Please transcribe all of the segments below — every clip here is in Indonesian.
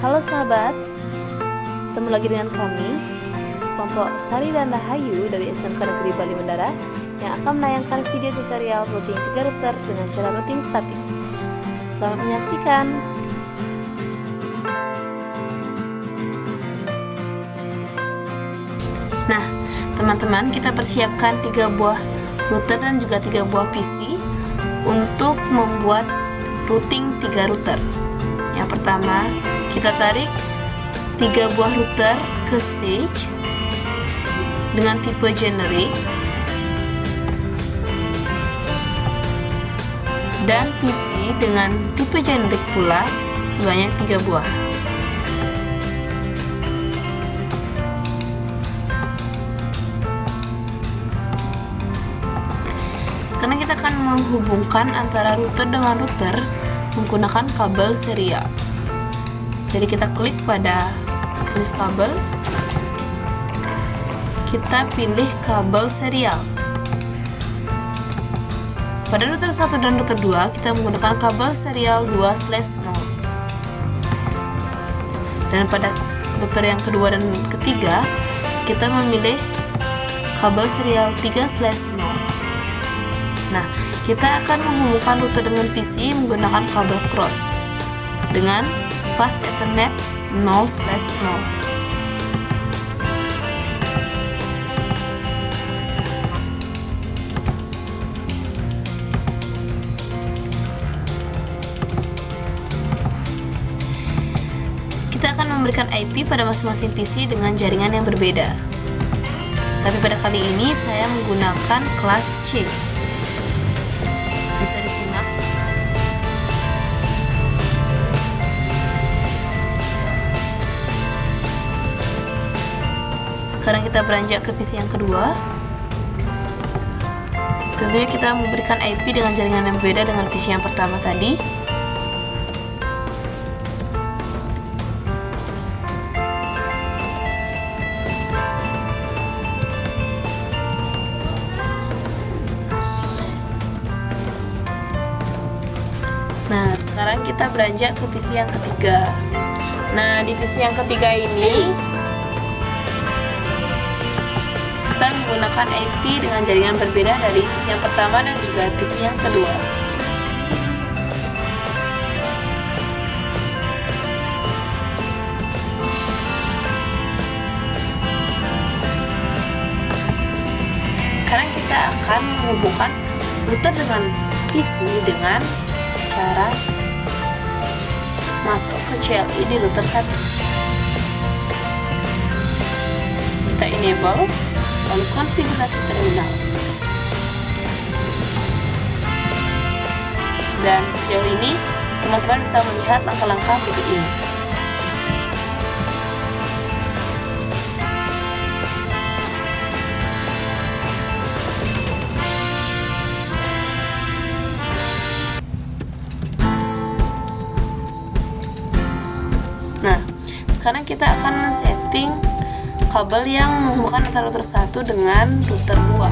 Halo sahabat, ketemu lagi dengan kami, kelompok Sari dan Rahayu dari SMK Negeri Bali Mandara yang akan menayangkan video tutorial routing 3 router dengan cara routing statik. Selamat menyaksikan. Nah, teman-teman, kita persiapkan 3 buah router dan juga 3 buah PC untuk membuat routing 3 router. Yang pertama, kita tarik 3 buah router ke stage dengan tipe generic dan PC dengan tipe generic pula sebanyak 3 buah. Sekarang kita akan menghubungkan antara router dengan router menggunakan kabel serial. Jadi kita klik pada jenis kabel, kita pilih kabel serial. Pada router 1 dan router 2 kita menggunakan kabel serial 2/0. Dan pada router yang kedua dan ketiga kita memilih kabel serial 3/0. Nah, kita akan menghubungkan router dengan PC menggunakan kabel cross dengan fast ethernet 0/0. Kita akan memberikan IP pada masing-masing PC dengan jaringan yang berbeda. Tapi pada kali ini saya menggunakan kelas C. Bisa disimak. Sekarang kita beranjak ke PC yang kedua. Tentunya kita memberikan IP dengan jaringan yang berbeda dengan PC yang pertama tadi. Nah, sekarang kita beranjak ke PC yang ketiga. Nah, di PC yang ketiga ini kita menggunakan IP dengan jaringan berbeda dari PC yang pertama dan juga PC yang kedua. Sekarang kita akan menghubungkan router dengan PC dengan cara masuk ke CLI di router 1. Kita enable, lalu konfigurasi terminal. Dan sejauh ini teman-teman bisa melihat langkah-langkah berikut ini. Nah, sekarang kita akan men-setting kabel yang menghubungkan antara router 1 dengan router 2,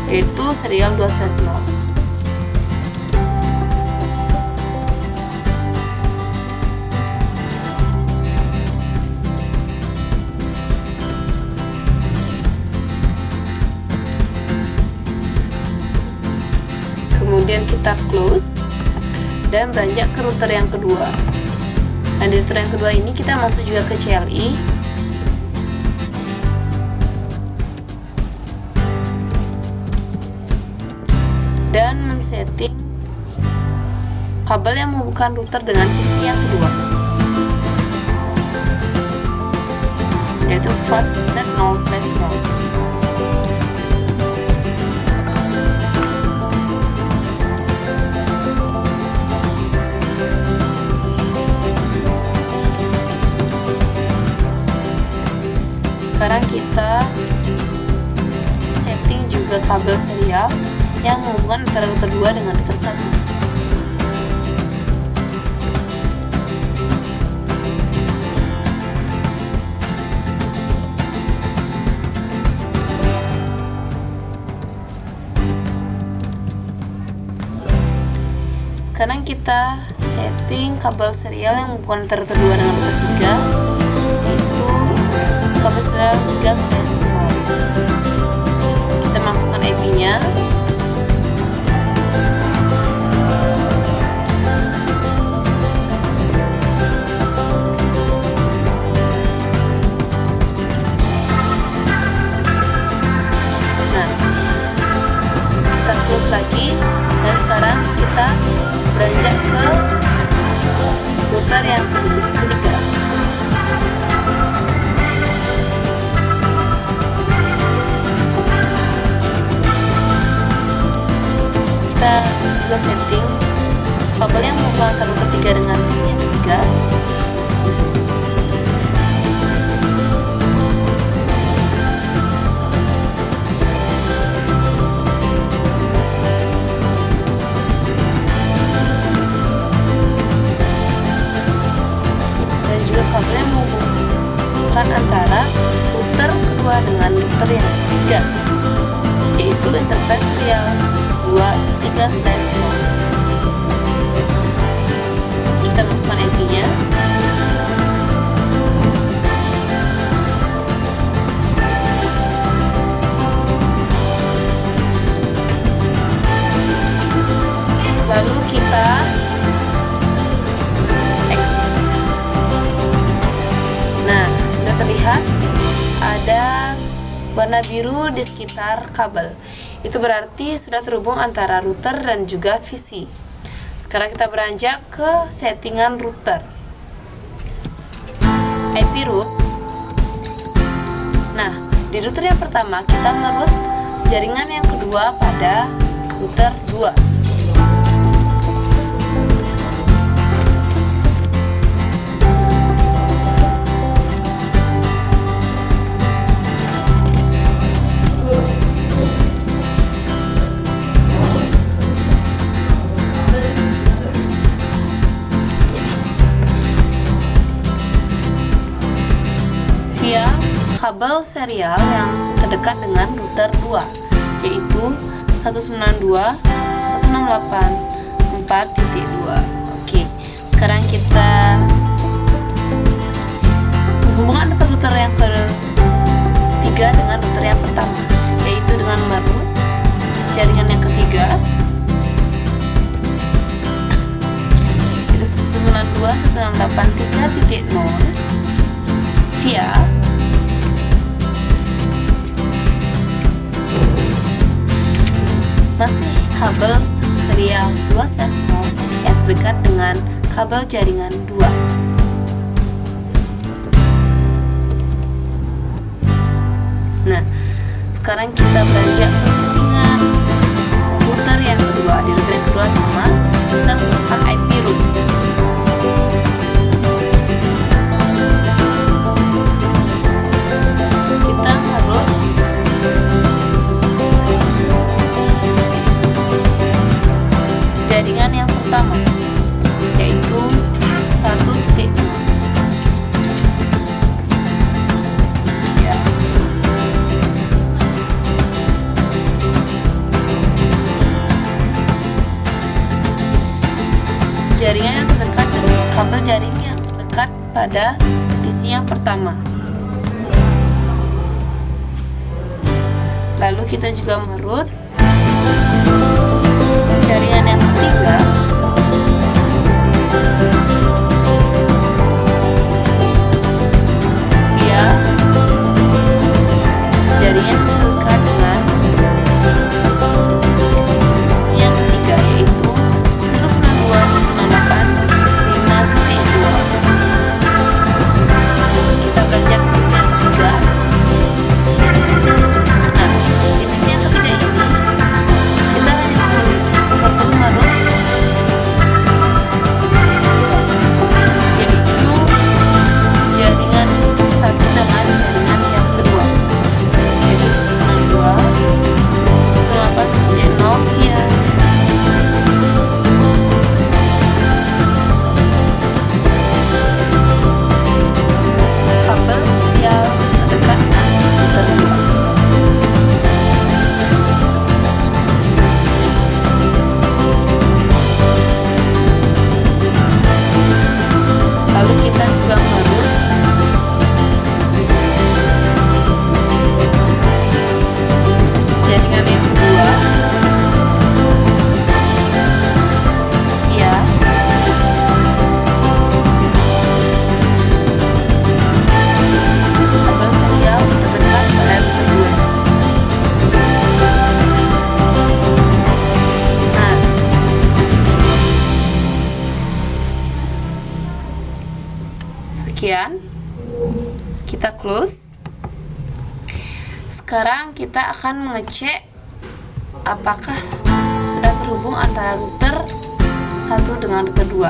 yaitu serial 2/0. Kemudian kita close dan beranjak ke router yang kedua. Nah, di router yang kedua ini kita masuk juga ke CLI. Dan men-setting kabel yang menghubungkan router dengan PC yang kedua, yaitu fast ethernet 0/0. Sekarang kita setting juga kabel serial yang menghubungkan antara router 2 dengan router 1. Sekarang kita setting routing kabel serial yang menghubungkan router 2 dengan router 3, yaitu kabel serial 3/0. Kita masukkan IP-nya. Lagi, dan sekarang kita beranjak ke router yang ketiga. Kita juga setting kabel yang menghubungkan antara router 3 dengan PC yang ketiga. Kabel yang menghubungkan antara router kedua dengan router yang ketiga, yaitu interface serial 2/3/0. Kita masukkan IP-nya. Lalu kita terlihat ada warna biru di sekitar kabel. Itu berarti sudah terhubung antara router dan juga PC. Sekarang kita beranjak ke settingan router. IP root. Nah, di router yang pertama kita meroot jaringan yang kedua pada router 2. Kabel serial yang terdekat dengan router 2, yaitu 192.168.4.2. Oke, sekarang kita menghubungkan router yang ketiga dengan router yang pertama, yaitu dengan meroot jaringan yang ketiga, yaitu 192.168.3.0 via masih kabel serial 2/0 yang terdekat dengan kabel jaringan 2. Nah, sekarang kita beranjak ke settingan router yang kedua. Di router yang kedua sama, kita menggunakan IP root. Kita meroot jaringan yang pertama, yaitu 1.0. Ya. Jaringan yang terdekat dengan kabel jaring yang dekat pada PC yang pertama. Lalu kita juga meroot jaringan yang ketiga via jaringan yang dekat dengan yang ketiga, yaitu 192.168.5.2. Kita beranjak ke PC yang ketiga. Nah, di PC yang ketiga ini kita hanya perlu meroot Sekian, kita close. Sekarang kita akan mengecek apakah sudah terhubung antara router 1 dengan router 2.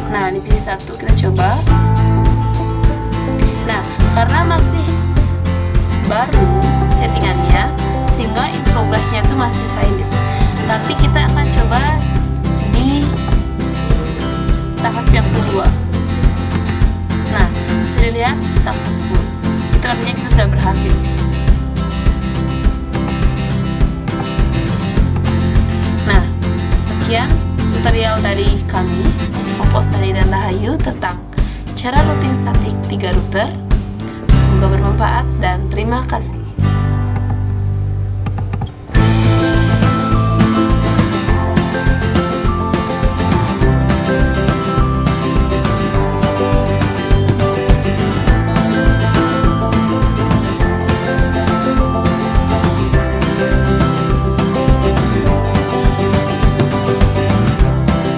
Nah, di PC 1 kita coba. Nah, karena masih baru settingannya, sehingga in progress-nya itu masih valid. Tapi kita akan coba di tahap yang kedua. Nah, bisa dilihat successful. Itu artinya kita sudah berhasil. Nah, sekian tutorial dari kami, Komposari dan Rahayu, tentang cara routing statik 3 router. Semoga bermanfaat dan terima kasih.